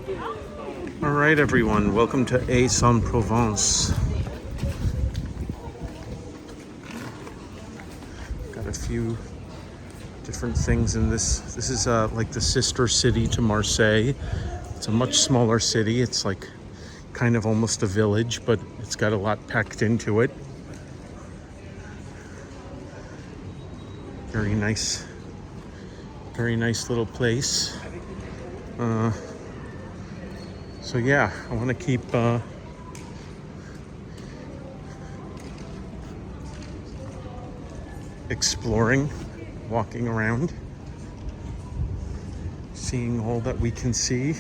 All right, everyone, welcome to Aix-en-Provence. Got a few different things in this. This is like the sister city to Marseille. It's a much smaller city. It's like kind of almost a village, but it's got a lot packed into it. Very nice little place. So yeah, I want to keep exploring, walking around, seeing all that we can see.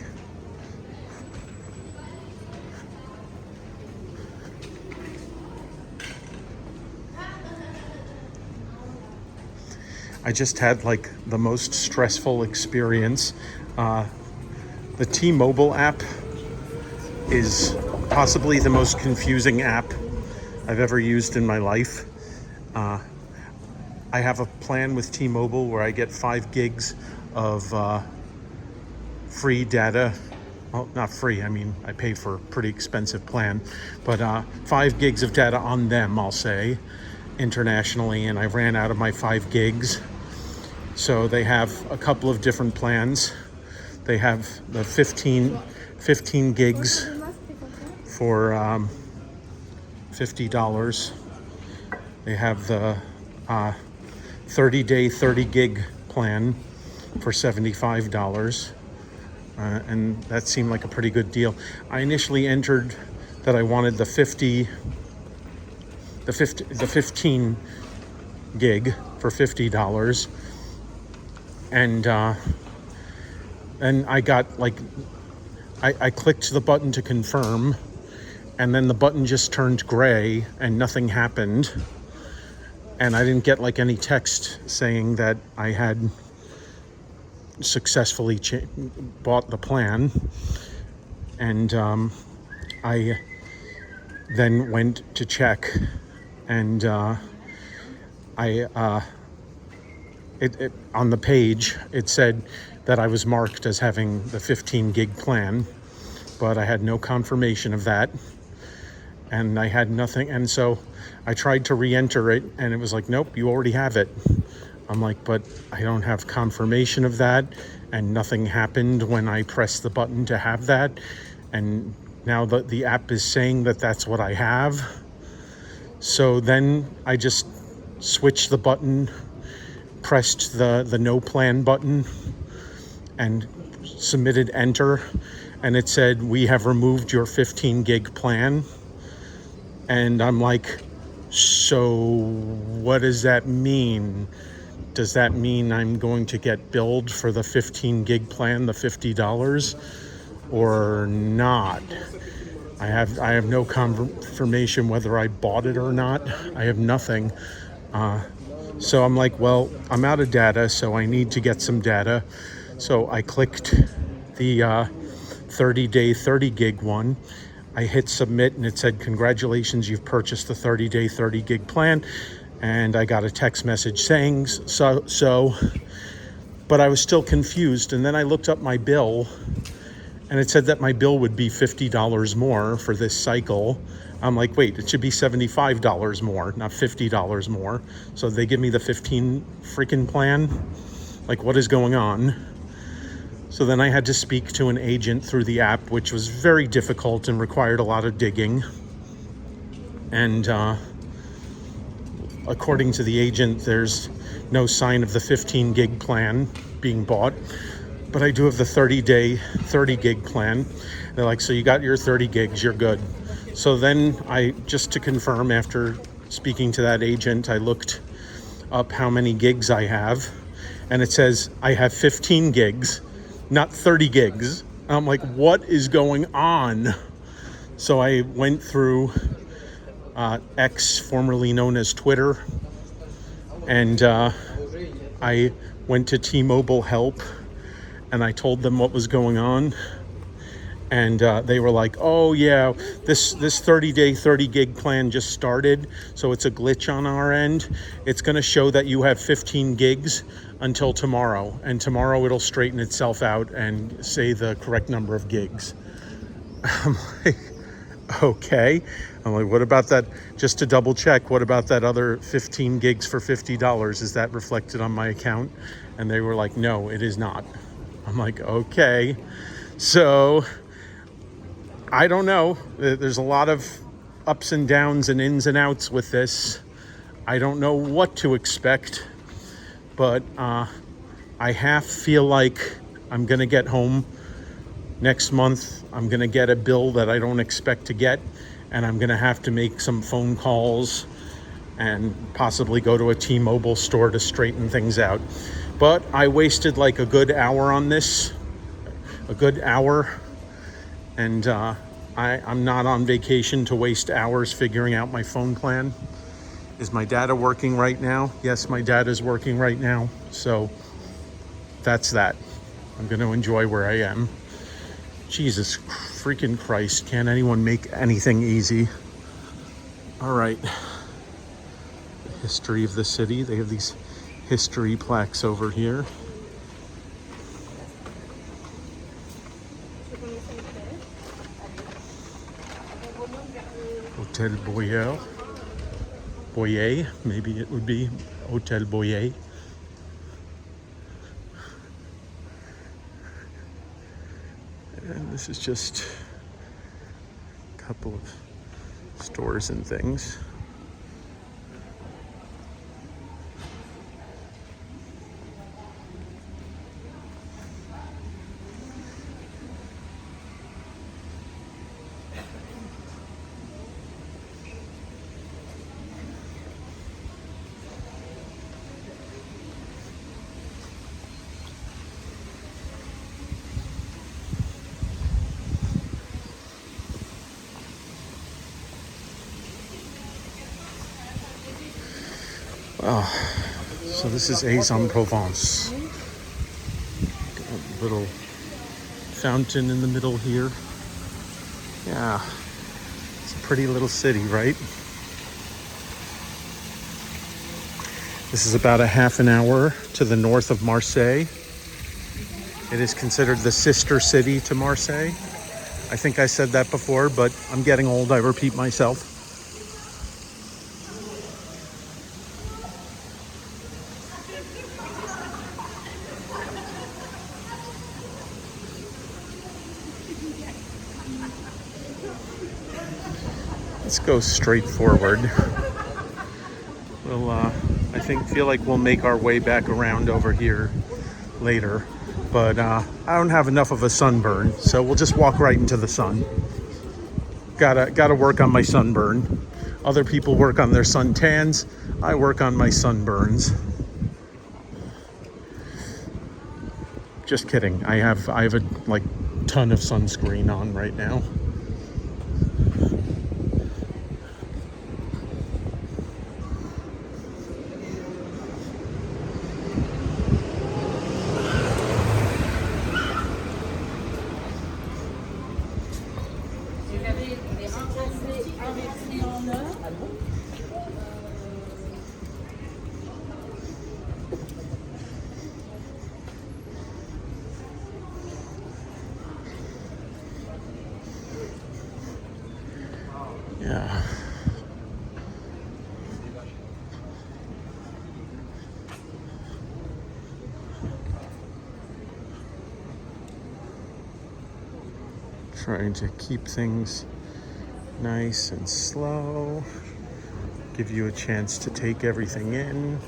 I just had like the most stressful experience. The T-Mobile app is possibly the most confusing app I've ever used in my life. I have a plan with T-Mobile where I get 5 gigs of free data. Well, not free, I mean, I pay for a pretty expensive plan, but 5 gigs of data on them, I'll say, internationally, and I ran out of my 5 gigs. So they have a couple of different plans. They have the 15 gigs for $50. They have the 30-day 30 gig plan for $75. And that seemed like a pretty good deal. I initially entered that I wanted the 15 gig for $50. And I got like, I clicked the button to confirm, and then the button just turned gray and nothing happened. And I didn't get like any text saying that I had successfully bought the plan. And I then went to check, and it on the page, it said that I was marked as having the 15 gig plan, but I had no confirmation of that, and I had nothing. And so I tried to re-enter it, and it was like, nope, you already have it. I'm like, but I don't have confirmation of that, and nothing happened when I pressed the button to have that. And now the app is saying that that's what I have. So then I just switched the button, pressed the no plan button, and submitted enter, and it said, we have removed your 15 gig plan. And I'm like, so what does that mean? Does that mean I'm going to get billed for the 15 gig plan, the $50, or not? I have no confirmation whether I bought it or not. I have nothing. So I'm like, well, I'm out of data, so I need to get some data. So I clicked the 30-day 30 gig one. I hit submit, and it said, congratulations, you've purchased the 30-day 30 gig plan. And I got a text message saying so, but I was still confused. And then I looked up my bill, and it said that my bill would be $50 more for this cycle. I'm like, wait, it should be $75 more, not $50 more. So they give me the 15 freaking plan? Like, what is going on? So then I had to speak to an agent through the app, which was very difficult and required a lot of digging. And according to the agent, there's no sign of the 15 gig plan being bought, but I do have the 30-day 30 gig plan. They're like, so you got your 30 gigs, you're good. So then just to confirm, after speaking to that agent, I looked up how many gigs I have, and it says I have 15 gigs, not 30 gigs. I'm like, what is going on? So I went through X, formerly known as Twitter, and I went to T-Mobile help, and I told them what was going on, And they were like, "Oh yeah, this 30-day 30 gig plan just started, so it's a glitch on our end. It's going to show that you have 15 gigs until tomorrow, and tomorrow it'll straighten itself out and say the correct number of gigs." I'm like, okay. I'm like, what about that? Just to double check, what about that other 15 gigs for $50? Is that reflected on my account? And they were like, no, it is not. I'm like, okay. So I don't know. There's a lot of ups and downs and ins and outs with this. I don't know what to expect, but I half feel like I'm going to get home next month. I'm going to get a bill that I don't expect to get, and I'm going to have to make some phone calls and possibly go to a T-Mobile store to straighten things out. But I wasted like a good hour on this, and I'm not on vacation to waste hours figuring out my phone plan. Is my data working right now? Yes, my data is working right now. So that's that. I'm going to enjoy where I am. Jesus freaking Christ, can't anyone make anything easy? All right. The history of the city. They have these history plaques over here. Hotel Boyer, maybe it would be Hotel Boyer. And this is just a couple of stores and things. So this is Aix-en-Provence. A little fountain in the middle here. Yeah, it's a pretty little city, right? This is about a half an hour to the north of Marseille. It is considered the sister city to Marseille. I think I said that before, but I'm getting old, I repeat myself. Let's go straight forward. We'll, I feel like we'll make our way back around over here later. But I don't have enough of a sunburn, so we'll just walk right into the sun. Gotta work on my sunburn. Other people work on their suntans. I work on my sunburns. Just kidding. I have a like ton of sunscreen on right now. Yeah. Trying to keep things nice and slow. Give you a chance to take everything in.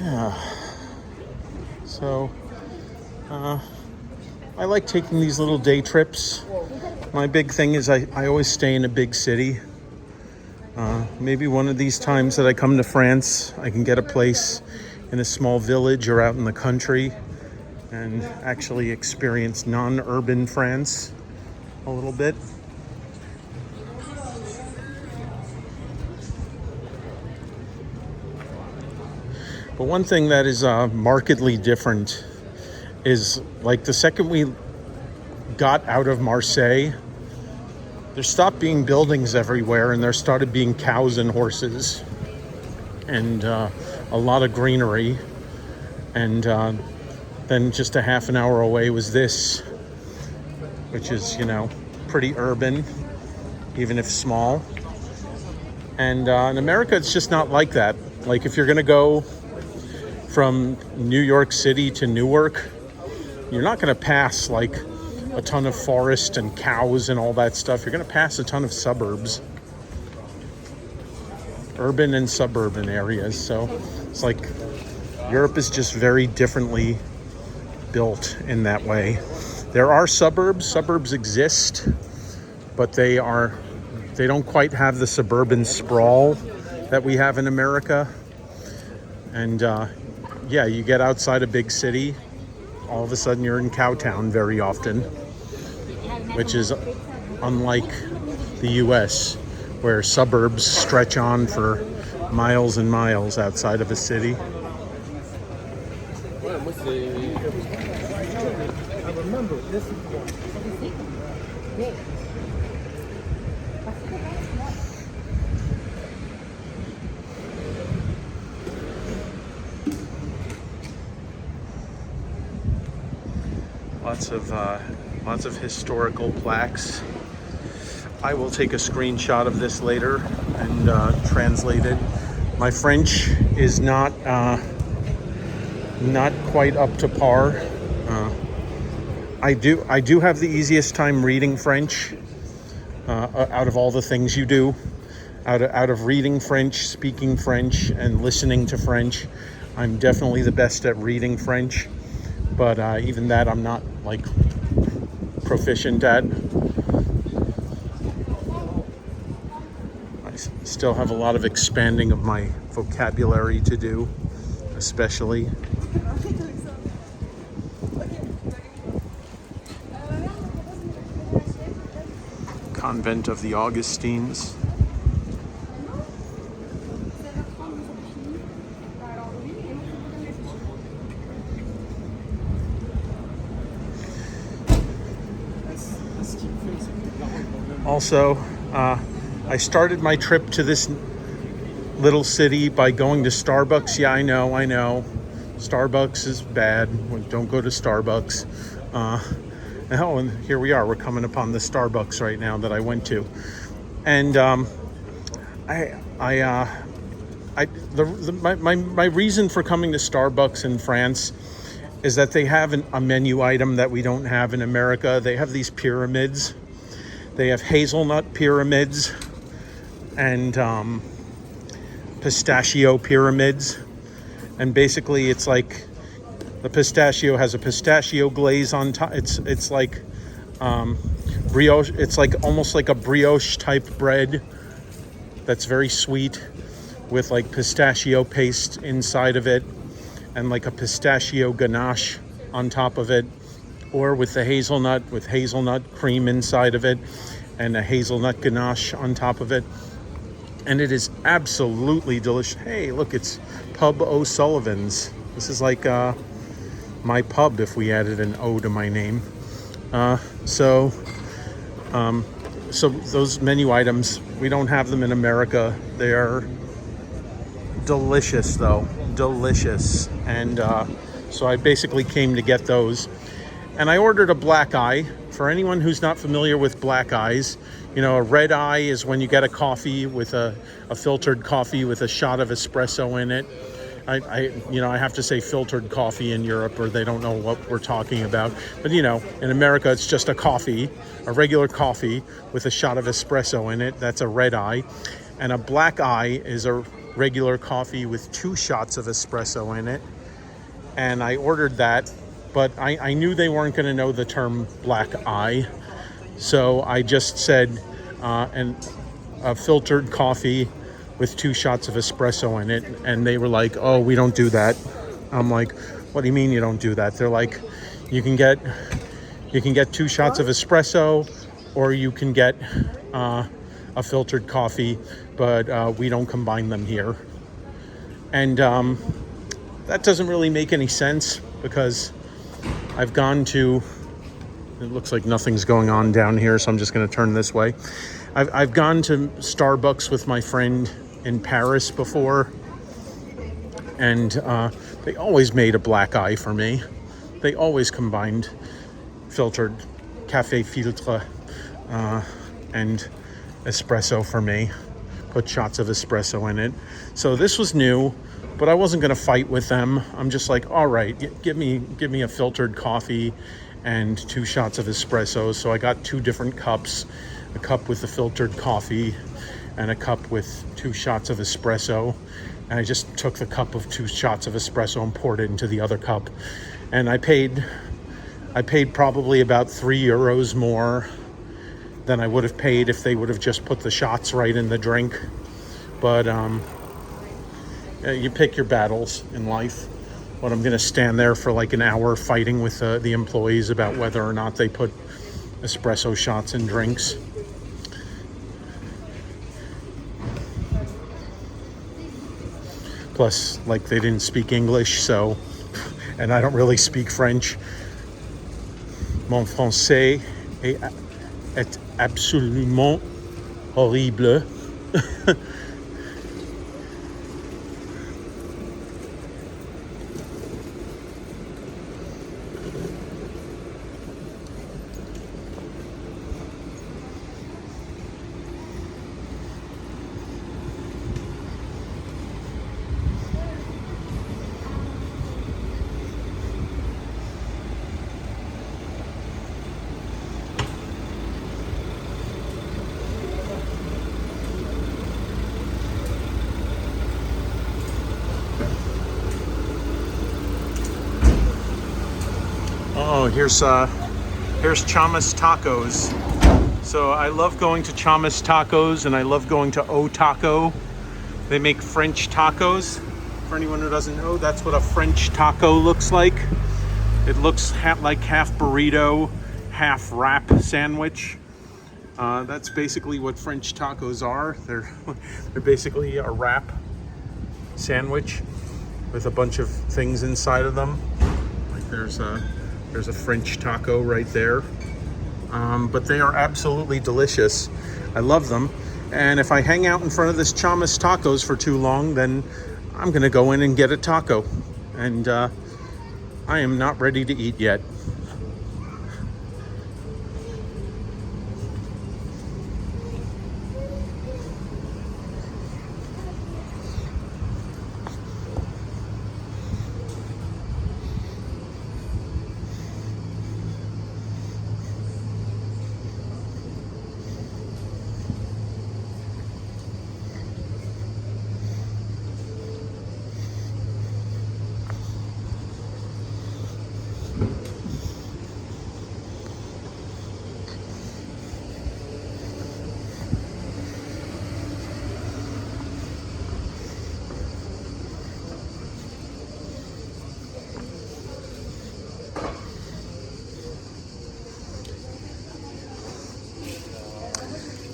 Yeah. So, I like taking these little day trips. My big thing is I always stay in a big city. Maybe one of these times that I come to France, I can get a place in a small village or out in the country and actually experience non-urban France a little bit. But one thing that is markedly different is like the second we got out of Marseille, there stopped being buildings everywhere and there started being cows and horses and a lot of greenery. And then just a half an hour away was this, which is, pretty urban, even if small. And in America, it's just not like that. Like if you're going to go from New York City to Newark, you're not going to pass like a ton of forest and cows and all that stuff. You're going to pass a ton of suburbs, urban and suburban areas. So it's like Europe is just very differently built in that way. There are suburbs. Suburbs exist, but they don't quite have the suburban sprawl that we have in America. And yeah, you get outside a big city, all of a sudden you're in Cowtown very often, which is unlike the US, where suburbs stretch on for miles and miles outside of a city. Lots of historical plaques. I will take a screenshot of this later and translate it. My French is not quite up to par. I do have the easiest time reading French out of all the things you do. Out of reading French, speaking French, and listening to French, I'm definitely the best at reading French. But even that I'm not like proficient at. I still have a lot of expanding of my vocabulary to do, especially. Convent of the Augustines. Also, I started my trip to this little city by going to Starbucks. Yeah, I know. Starbucks is bad. Don't go to Starbucks. And here we are. We're coming upon the Starbucks right now that I went to. And my reason for coming to Starbucks in France is that they have a menu item that we don't have in America. They have these pyramids. They have hazelnut pyramids and pistachio pyramids. And basically it's like the pistachio has a pistachio glaze on top. It's like brioche. It's like almost like a brioche type bread that's very sweet with like pistachio paste inside of it and like a pistachio ganache on top of it, or with the hazelnut with hazelnut cream inside of it and a hazelnut ganache on top of it. And it is absolutely delicious. Hey, look, it's Pub O'Sullivan's. This is like my pub if we added an O to my name. So those menu items, we don't have them in America. They are delicious though, delicious. And so I basically came to get those. And I ordered a black eye. For anyone who's not familiar with black eyes, a red eye is when you get a coffee with a filtered coffee with a shot of espresso in it. I have to say filtered coffee in Europe or they don't know what we're talking about. But, in America, it's just a coffee, a regular coffee with a shot of espresso in it. That's a red eye. And a black eye is a regular coffee with 2 shots of espresso in it. And I ordered that, but I knew they weren't going to know the term black eye. So I just said, and a filtered coffee with 2 shots of espresso in it, and they were like, "Oh, we don't do that." I'm like, "What do you mean you don't do that?" They're like, "You can get 2 shots of espresso, or you can get a filtered coffee, but we don't combine them here." And that doesn't really make any sense, because I've gone to, it looks like nothing's going on down here, so I'm just going to turn this way. I've gone to Starbucks with my friend in Paris before, and they always made a black eye for me. They always combined filtered café filtre and espresso for me, put shots of espresso in it. So this was new, but I wasn't going to fight with them. I'm just like, all right, give me a filtered coffee and 2 shots of espresso. So I got 2 different cups, a cup with the filtered coffee and a cup with 2 shots of espresso. And I just took the cup of 2 shots of espresso and poured it into the other cup. And I paid probably about €3 more than I would have paid if they would have just put the shots right in the drink. But you pick your battles in life. But I'm going to stand there for like an hour fighting with the employees about whether or not they put espresso shots in drinks. Plus, like, they didn't speak English, so, and I don't really speak French. Mon français est absolument horrible. Oh, here's Chamas Tacos. So I love going to Chamas Tacos, and I love going to O Taco. They make French tacos. For anyone who doesn't know, that's what a French taco looks like. It looks like half burrito, half wrap sandwich. That's basically what French tacos are. They're basically a wrap sandwich with a bunch of things inside of them. Like there's a French taco right there. But they are absolutely delicious. I love them. And if I hang out in front of this Chamas Tacos for too long, then I'm gonna go in and get a taco. And I am not ready to eat yet.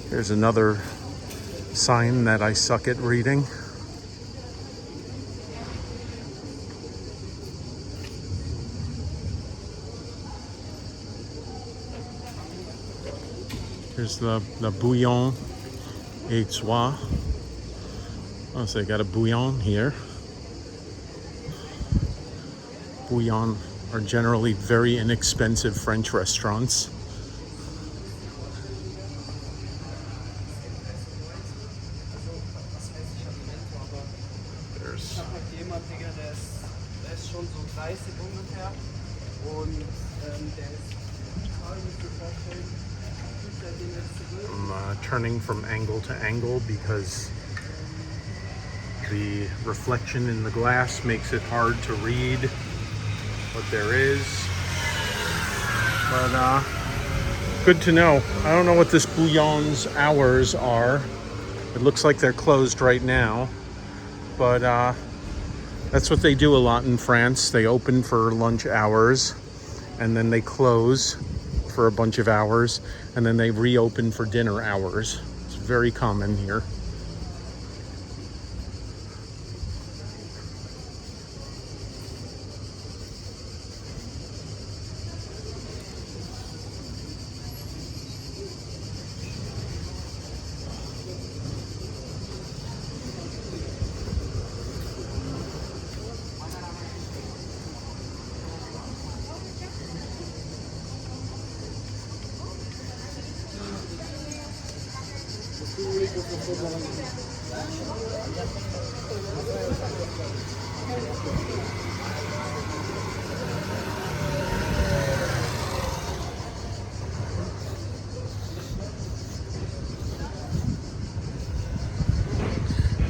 Here's another sign that I suck at reading. Here's the bouillon Aixois. Oh, so they got a bouillon here. Bouillon are generally very inexpensive French restaurants. I'm turning from angle to angle because the reflection in the glass makes it hard to read what there is. But Good to know. I don't know what this Bouillon's hours are. It looks like they're closed right now, but that's what they do a lot in France. They open for lunch hours, and then they close for a bunch of hours, and then they reopen for dinner hours. It's very common here.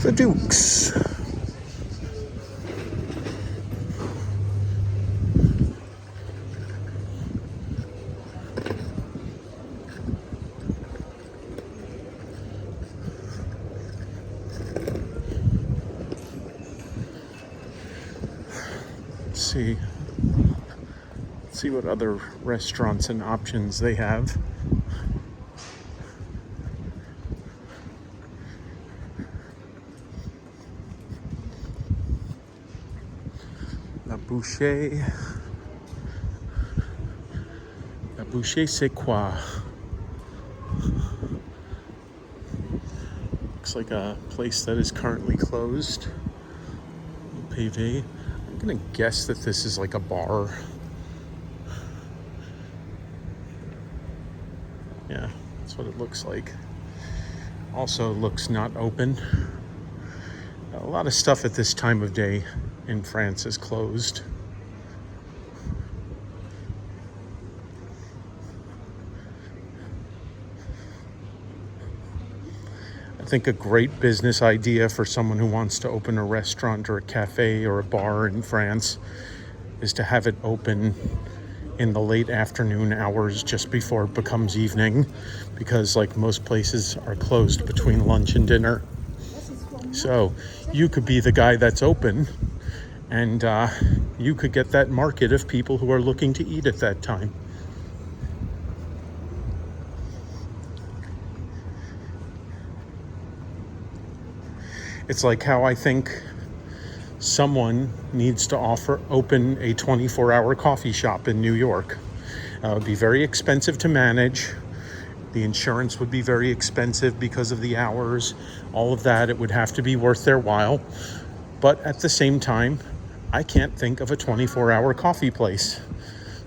The Dukes. Let's see what other restaurants and options they have. La Boucher. La Boucher, c'est quoi? Looks like a place that is currently closed. PV. I'm gonna guess that this is like a bar. Yeah, that's what it looks like. Also looks not open. A lot of stuff at this time of day in France is closed. I think a great business idea for someone who wants to open a restaurant or a cafe or a bar in France is to have it open in the late afternoon hours just before it becomes evening, because like most places are closed between lunch and dinner. So you could be the guy that's open, and you could get that market of people who are looking to eat at that time. It's like how I think someone needs to open a 24-hour coffee shop in New York. It would be very expensive to manage. The insurance would be very expensive because of the hours, all of that. It would have to be worth their while. But at the same time, I can't think of a 24-hour coffee place.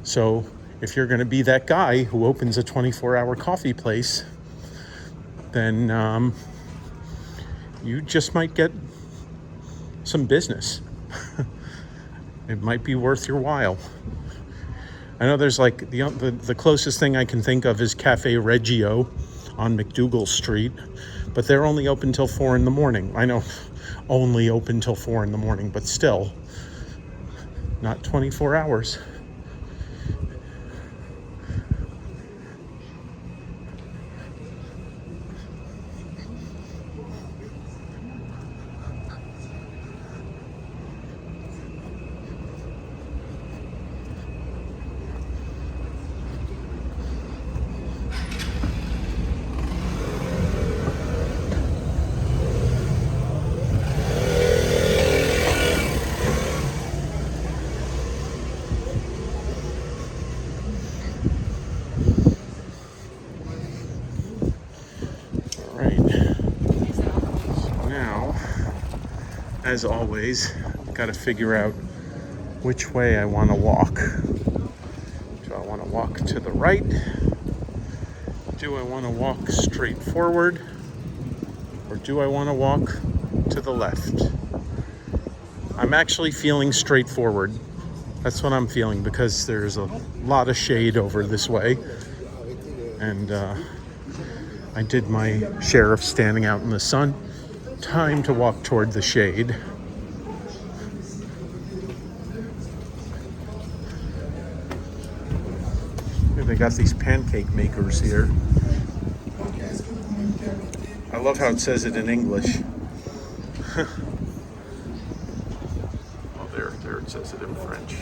So if you're going to be that guy who opens a 24-hour coffee place, then you just might get some business. It might be worth your while. I know there's like the closest thing I can think of is Cafe Reggio on McDougal Street, but they're only open till 4 in the morning. I know only open till 4 in the morning, but still not 24 hours. As always, got to figure out which way I want to walk. Do I want to walk to the right? Do I want to walk straight forward? Or do I want to walk to the left? I'm actually feeling straightforward. That's what I'm feeling, because there's a lot of shade over this way. And I did my share of standing out in the sun. Time to walk toward the shade. Here they got these pancake makers here. I love how it says it in English. Oh, there it says it in French.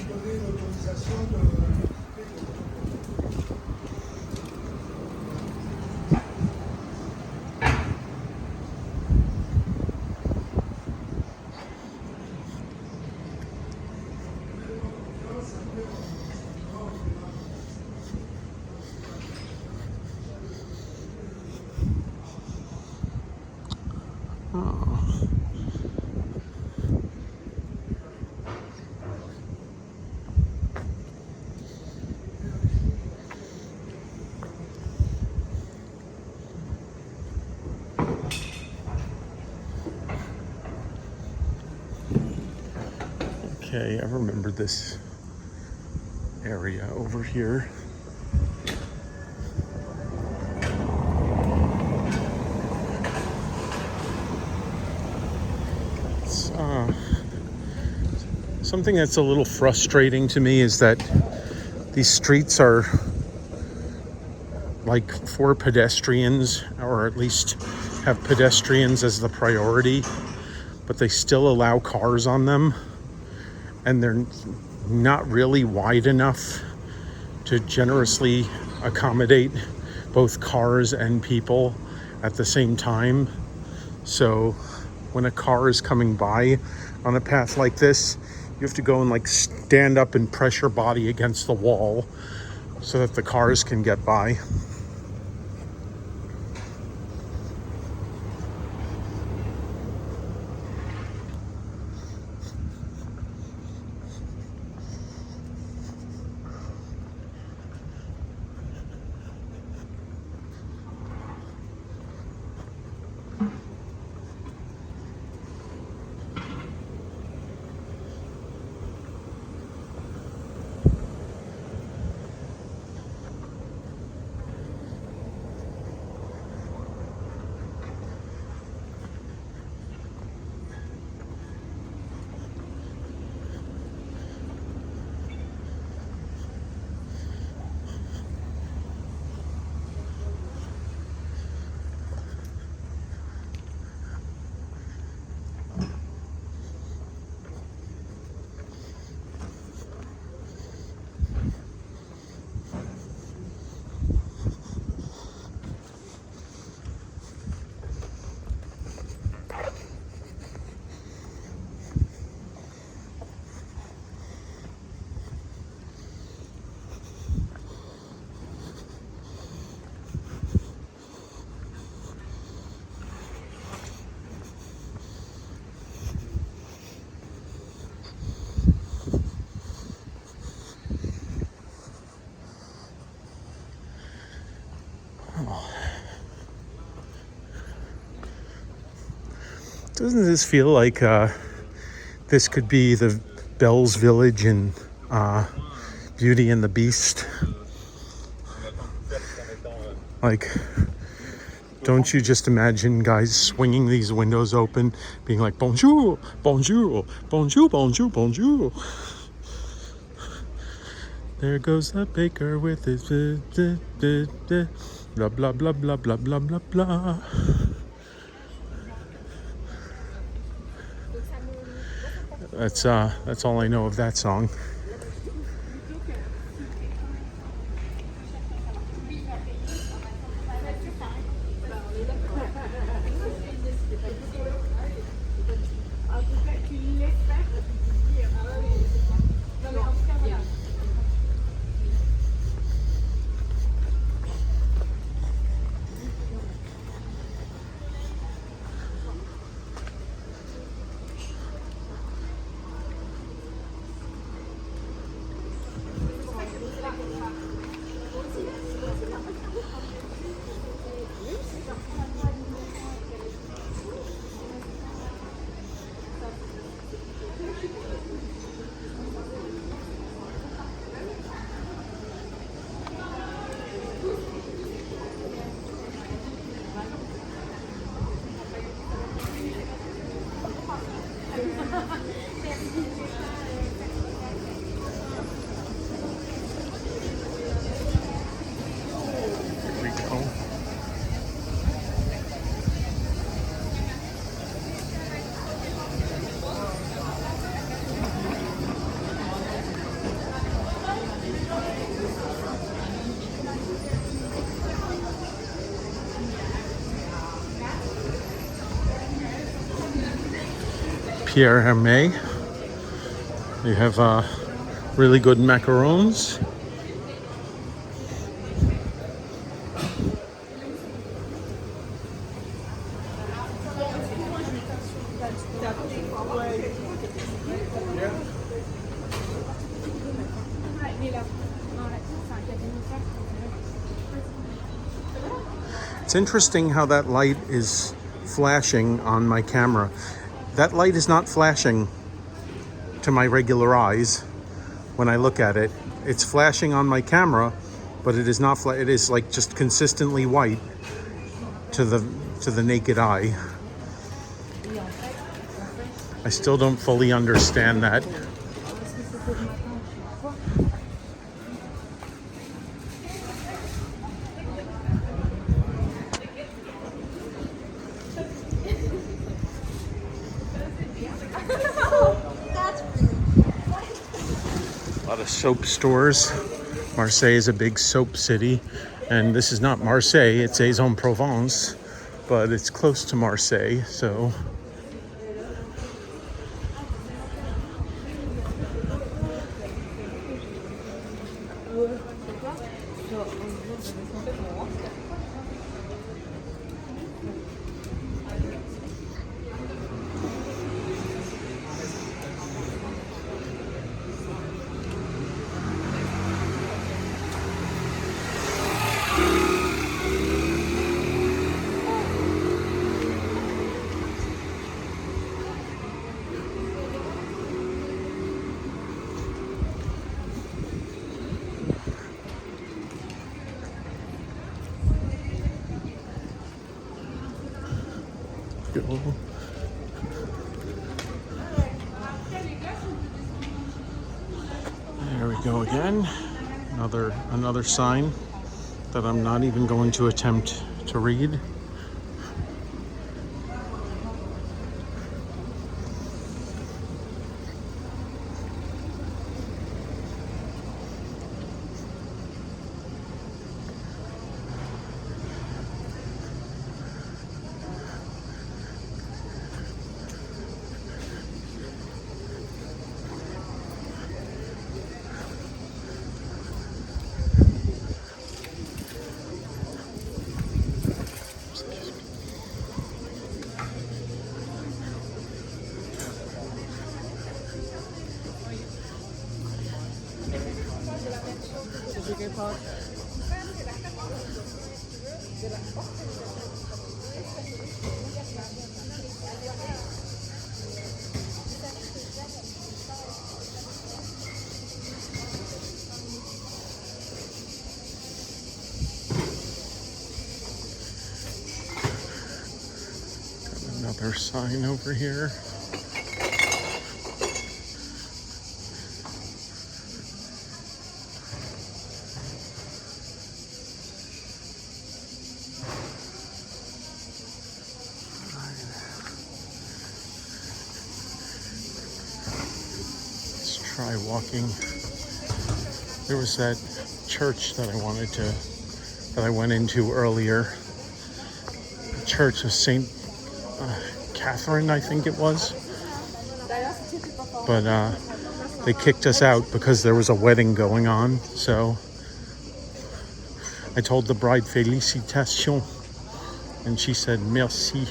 Oh. Okay, I remember this area over here. It's, something that's a little frustrating to me is that these streets are like for pedestrians, or at least have pedestrians as the priority, but they still allow cars on them, and they're not really wide enough to generously accommodate both cars and people at the same time. So when a car is coming by on a path like this, you have to go and like stand up and press your body against the wall so that the cars can get by. Doesn't this feel like this could be the Belle's Village in Beauty and the Beast? Like, don't you just imagine guys swinging these windows open, being like, bonjour, bonjour, bonjour, bonjour, bonjour. There goes the baker with his blah, blah, blah, blah, blah, blah, blah, blah. That's all I know of that song. Pierre Hermé. They have really good macarons. It's interesting how that light is flashing on my camera. That light is not flashing to my regular eyes when I look at it. It's flashing on my camera, but it is not it is like just consistently white to the naked eye. I still don't fully understand that. A lot of soap stores. Marseille is a big soap city, and this is not Marseille, it's Aix-en-Provence, but it's close to Marseille, so. There we go again. Another sign that I'm not even going to attempt to read. Another sign over here. Let's try walking. There was that church that I went into earlier. The Church of Saint Catherine, I think it was, but they kicked us out because there was a wedding going on. So I told the bride "Félicitations," and she said "Merci."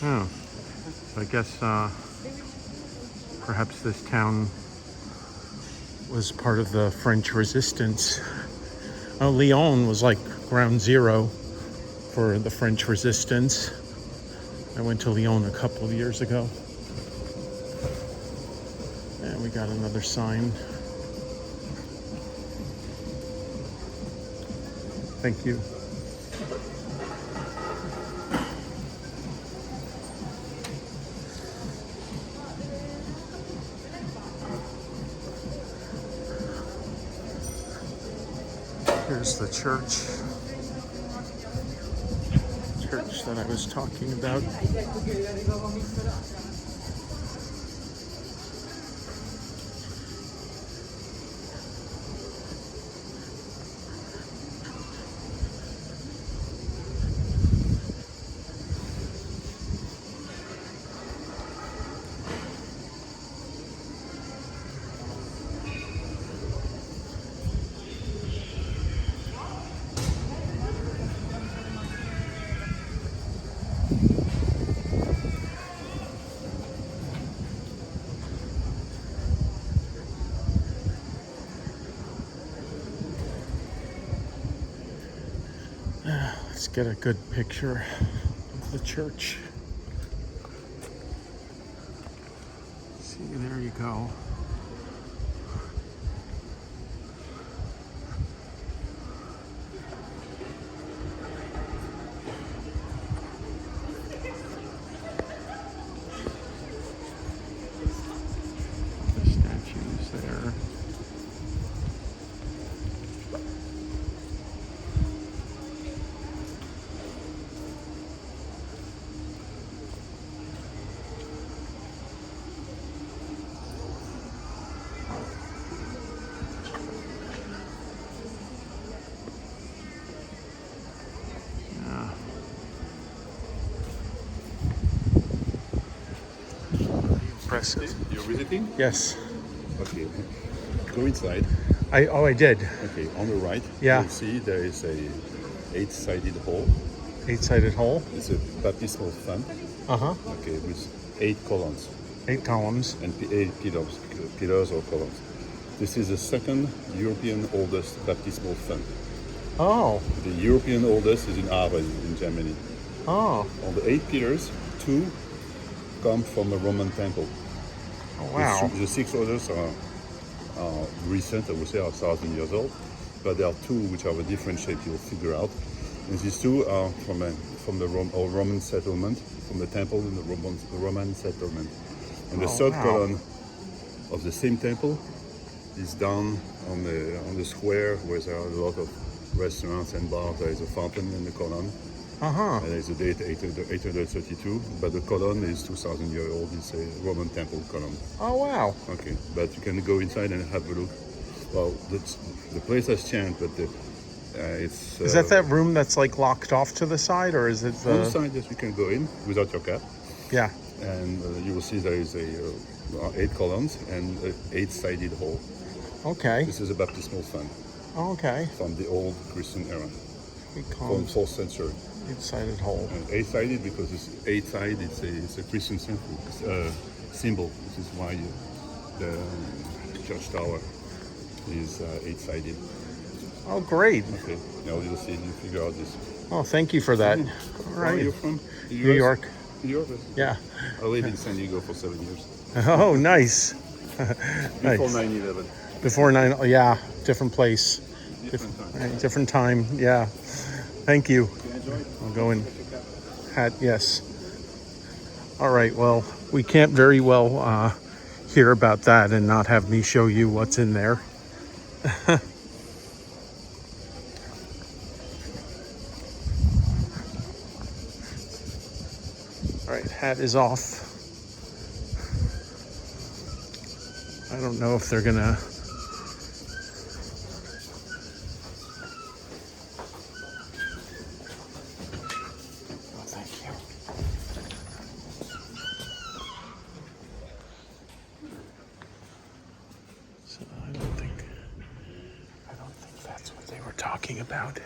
Oh, I guess perhaps this town was part of the French resistance. Oh, Lyon was like ground zero for the French resistance. I went to Lyon a couple of years ago. And we got another sign. Thank you. Here's the church. church that I was talking about. Let's get a good picture of the church. See, there you go. The statues there. Impressive. You're visiting? Yes. Okay. Go inside. I did. Okay, on the right, Yeah. you'll see there is a 8-sided hall. 8-sided hole. It's a baptismal font. Uh-huh. Okay, with 8 columns 8 columns. and 8 pillars or columns. This is the second European oldest baptismal font. Oh. The European oldest is in Aachen in Germany. Oh. On the 8 pillars, 2 come from the Roman temple. Oh, wow. The 6 others are recent, I would say, are 1,000 years old, but there are 2 which have a different shape you'll figure out. And these 2 are from the Roman settlement, from the temple in the Roman settlement. And the third column of the same temple is down on the square where there are a lot of restaurants and bars. There is a fountain in the column. Uh-huh. And there's a date 832, but the column is 2,000 years old. It's a Roman temple column. Oh, wow. Okay, but you can go inside and have a look. Well, the place has changed, but it's... Is that room that's like locked off to the side, or is it the... On the side, yes, you can go in without your cap. Yeah. And you will see there is 8 columns and an 8-sided hall. Okay. This is a baptismal font Okay. from the old Christian era, 8 from columns, 4th century. 8-sided hole. And 8-sided because it's 8-sided, it's a Christian symbol. This is why the church tower is 8-sided. Oh, great. Okay, now you'll see, you figure out this. Oh, thank you for that. All Where are right. you from? New York. New York? Yeah. I lived in San Diego for 7 years. Oh, nice. Before Nice. 9/11. Before 9, oh, yeah, different place. Different time. Right, different time, yeah. Thank you. You enjoy it? I'll go in. Hat, yes. All right, well, we can't very well hear about that and not have me show you what's in there. All right, hat is off. I don't know if they're gonna... Oh, thank you. So I don't think that's what they were talking about.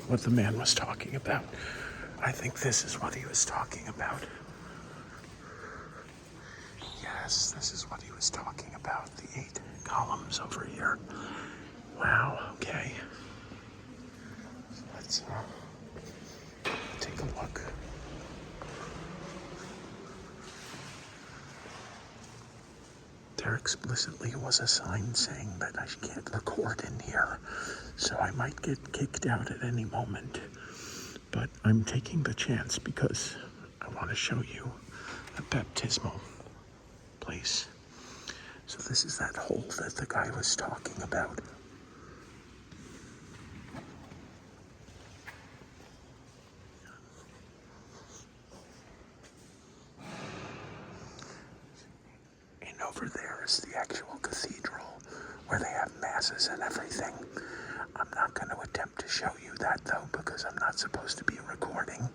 What the man was talking about. I think this is what he was talking about. Yes, this is what he was talking about. The 8 columns over here. Wow, okay. So let's take a look. There explicitly was a sign saying that I can't record in here, so I might get kicked out at any moment. But I'm taking the chance because I want to show you a baptismal place. So this is that hole that the guy was talking about. There's the actual cathedral where they have masses and everything. I'm not going to attempt to show you that though, because I'm not supposed to be recording.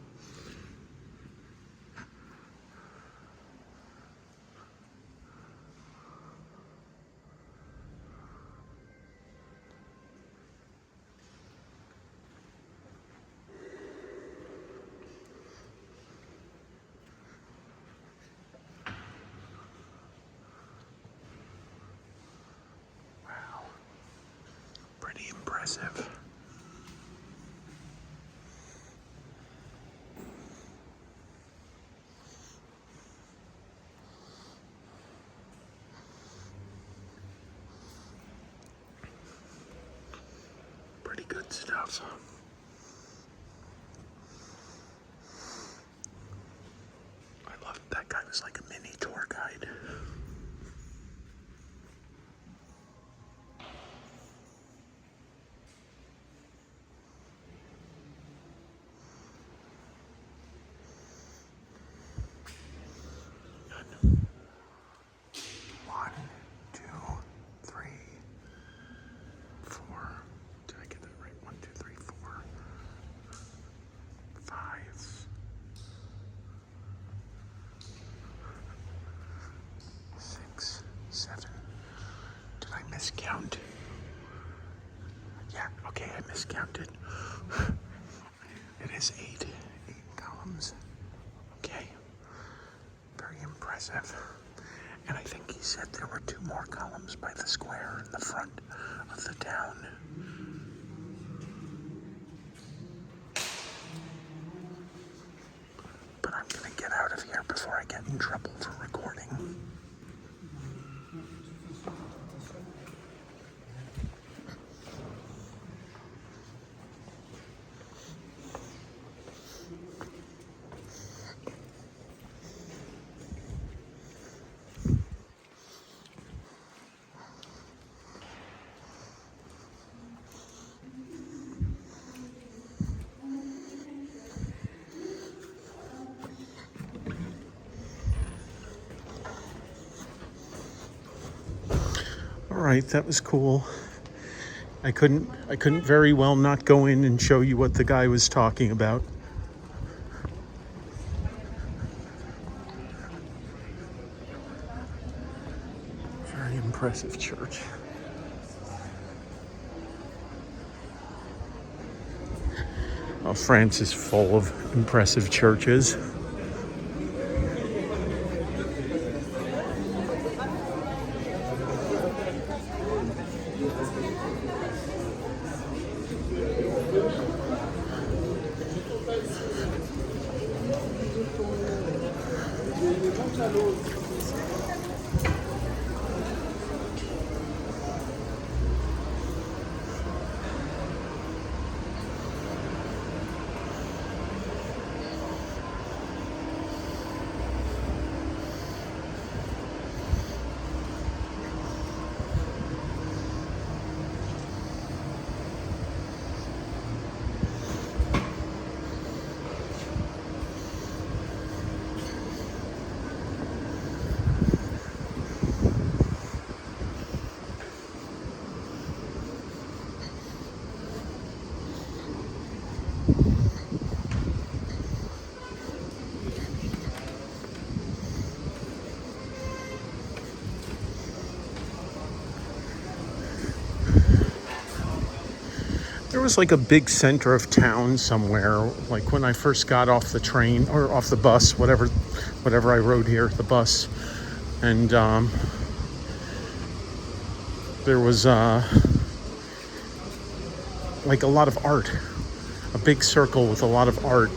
Pretty impressive. Pretty good stuff. I love that guy was like a mini tour guide. One, two, three, four. Did I get that right? 1, 2, 3, 4, 5, 6, 7. Did I miscount? Yeah, okay, I miscounted. It is 8 columns. Okay, very impressive. And I think he said there were 2 more columns by the square in the front of the town. But I'm gonna get out of here before I get in trouble for recording. All right, that was cool. I couldn't very well not go in and show you what the guy was talking about. Very impressive church. Oh, France is full of impressive churches. There was like a big center of town somewhere, like when I first got off the train or off the bus, whatever I rode here, the bus, and there was like a lot of art, a big circle with a lot of art,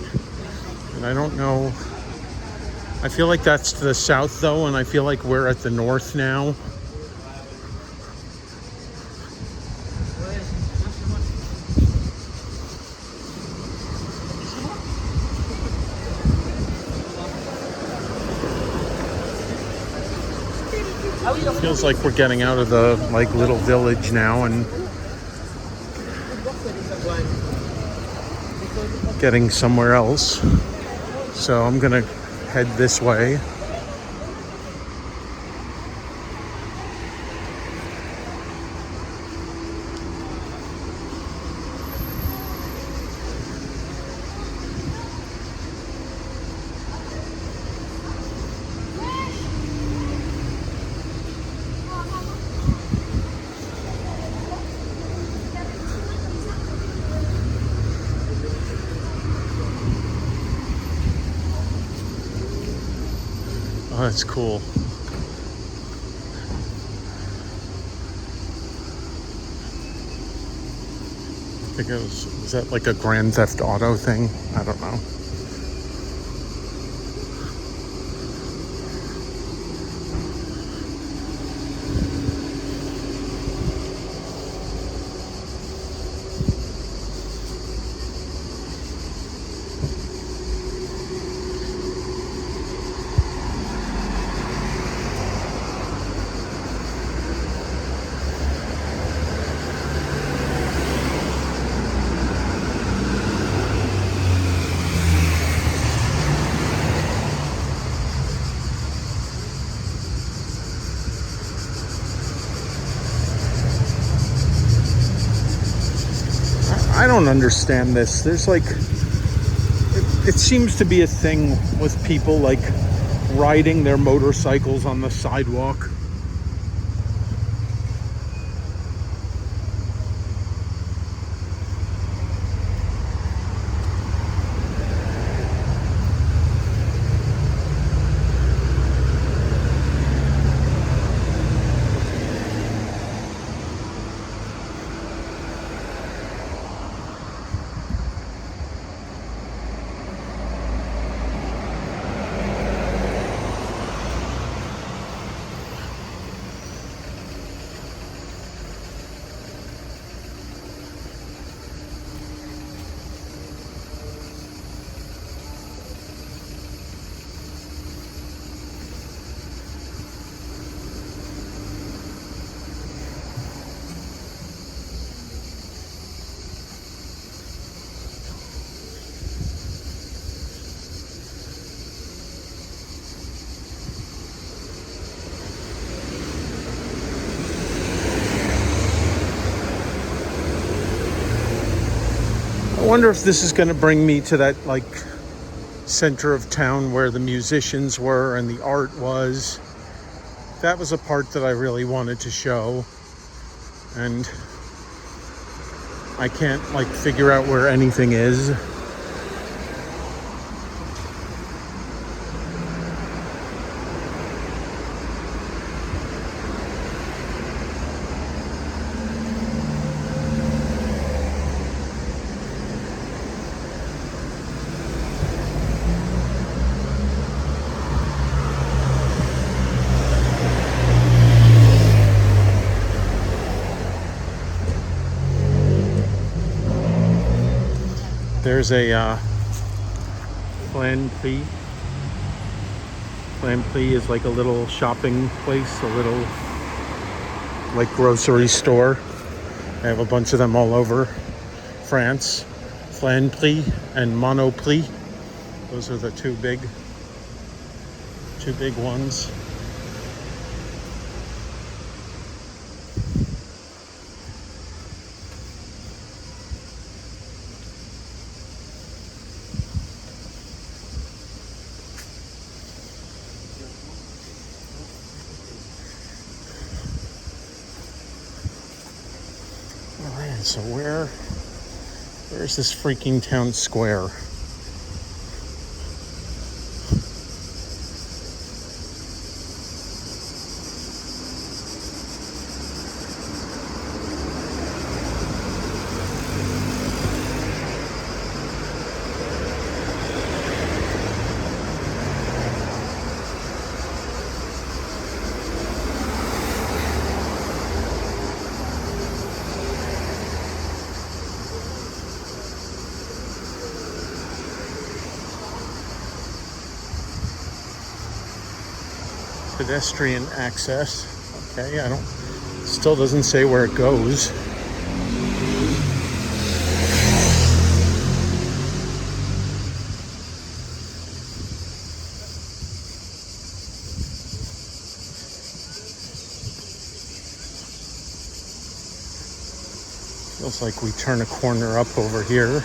and I don't know. I feel like that's to the south though, and I feel like we're at the north now. Feels like we're getting out of the like little village now and getting somewhere else. So I'm gonna head this way. that's cool. I think was that like a Grand Theft Auto thing? I don't know. I don't understand this. There's like, it seems to be a thing with people like riding their motorcycles on the sidewalk. I wonder if this is going to bring me to that like center of town where the musicians were and the art was. That was a part that I really wanted to show, and I can't like figure out where anything is. There's a Plan Pli. Plan Pli is like a little shopping place, a little like grocery store. I have a bunch of them all over France. Plan Pli and Monoprix. Those are the two big ones. So where's this freaking town square? Pedestrian access. Okay, still doesn't say where it goes. Feels like we turn a corner up over here.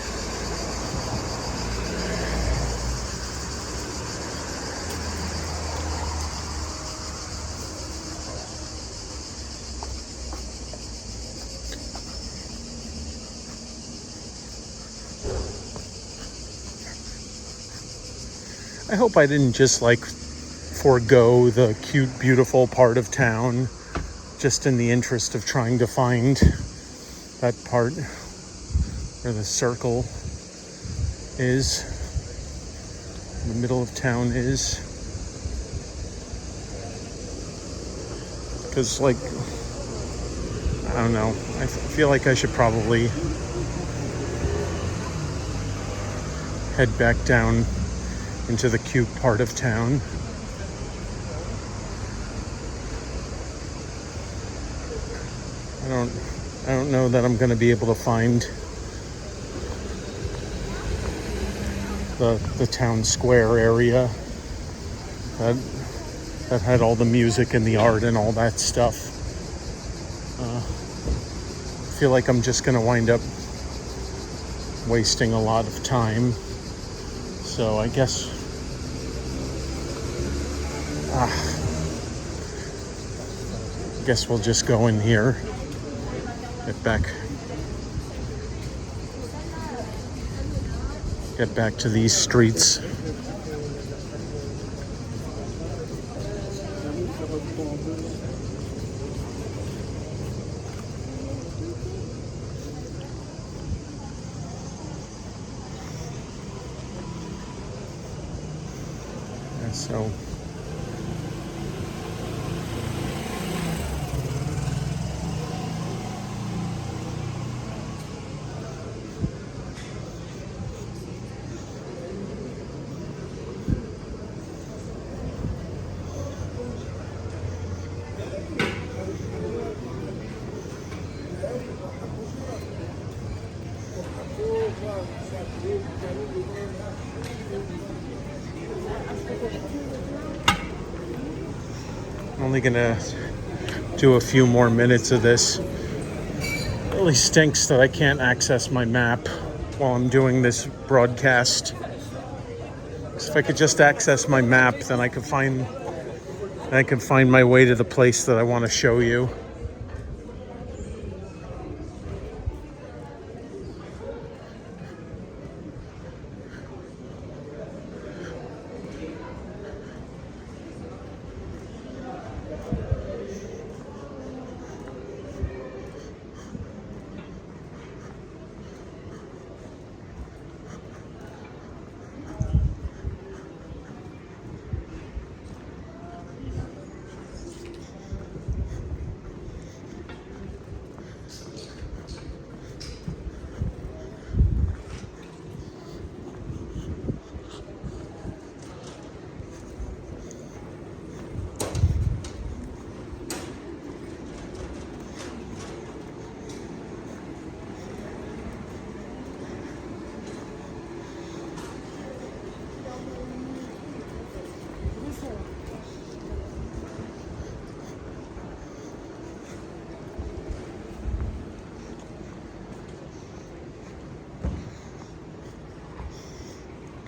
I hope I didn't just like forego the cute, beautiful part of town just in the interest of trying to find that part where the circle is, the middle of town is. Because, like, I don't know, I feel like I should probably head back down into the cute part of town. I don't know that I'm going to be able to find the town square area that had all the music and the art and all that stuff. I feel like I'm just going to wind up wasting a lot of time. So I guess we'll just go in here. Get back to these streets. And so I'm only gonna do a few more minutes of this. It really stinks that I can't access my map while I'm doing this broadcast. 'Cause if I could just access my map, then I could find my way to the place that I want to show you.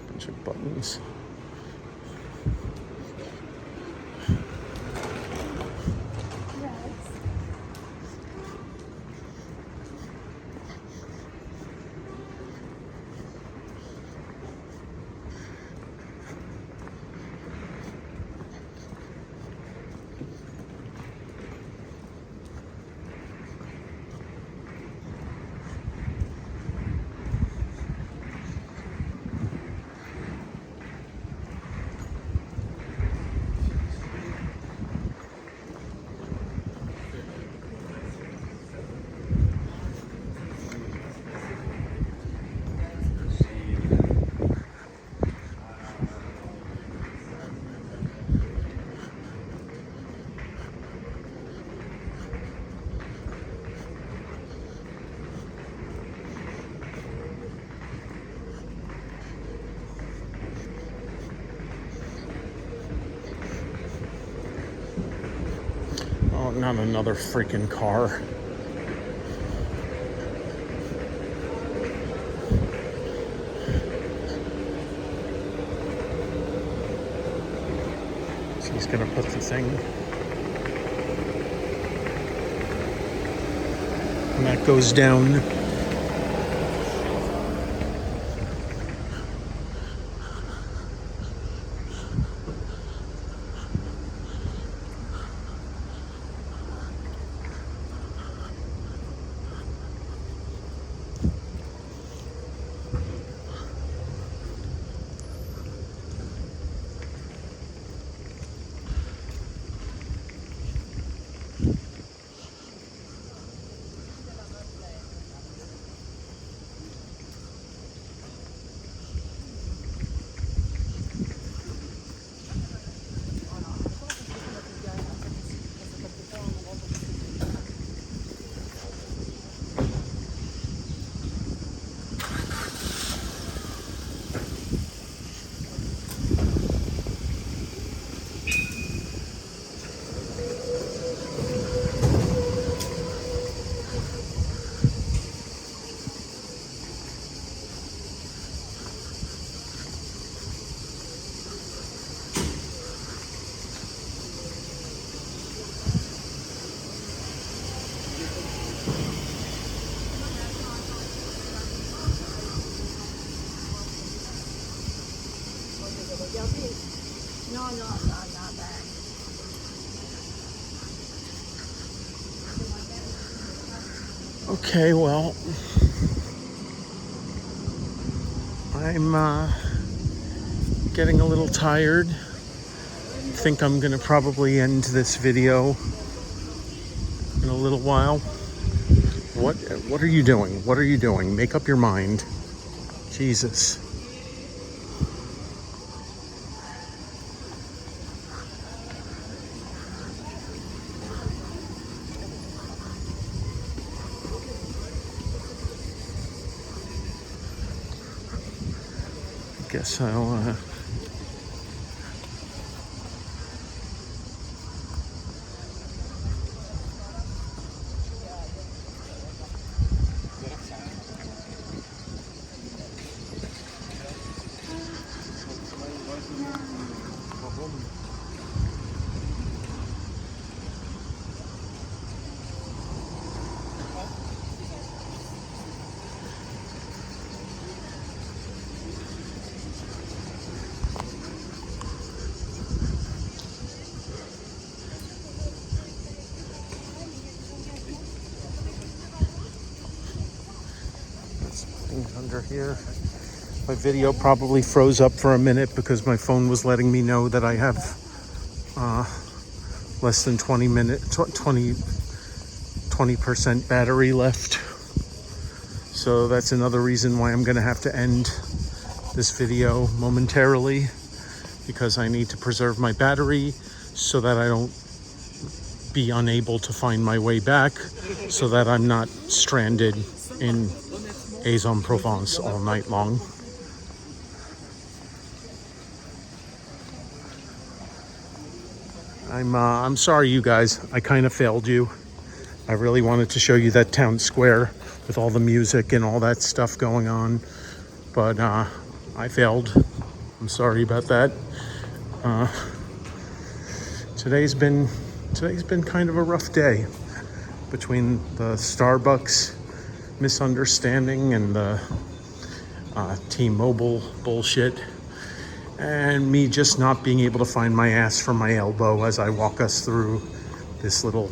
Bunch of buttons. Oh, not another freaking car. So he's gonna put the thing. And that goes down. No, not bad. Okay, well, I'm getting a little tired. I think I'm gonna probably end this video in a little while. What are you doing? What are you doing? Make up your mind. Jesus. Guess I'll under here. My video probably froze up for a minute because my phone was letting me know that I have less than 20% battery left. So that's another reason why I'm gonna have to end this video momentarily, because I need to preserve my battery so that I don't be unable to find my way back, so that I'm not stranded in Aix-en-Provence all night long. I'm sorry, you guys. I kind of failed you. I really wanted to show you that town square with all the music and all that stuff going on, but I failed. I'm sorry about that. Today's been kind of a rough day, between the Starbucks misunderstanding and the T-Mobile bullshit, and me just not being able to find my ass from my elbow as I walk us through this little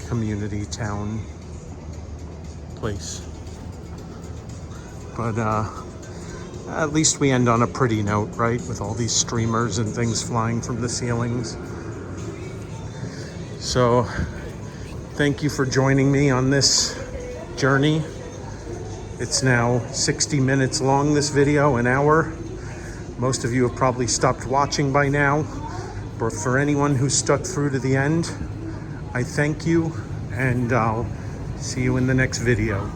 community town place. But at least we end on a pretty note, right? With all these streamers and things flying from the ceilings. So thank you for joining me on this journey. It's now 60 minutes long, this video, an hour. Most of you have probably stopped watching by now, but for anyone who stuck through to the end, I thank you, and I'll see you in the next video.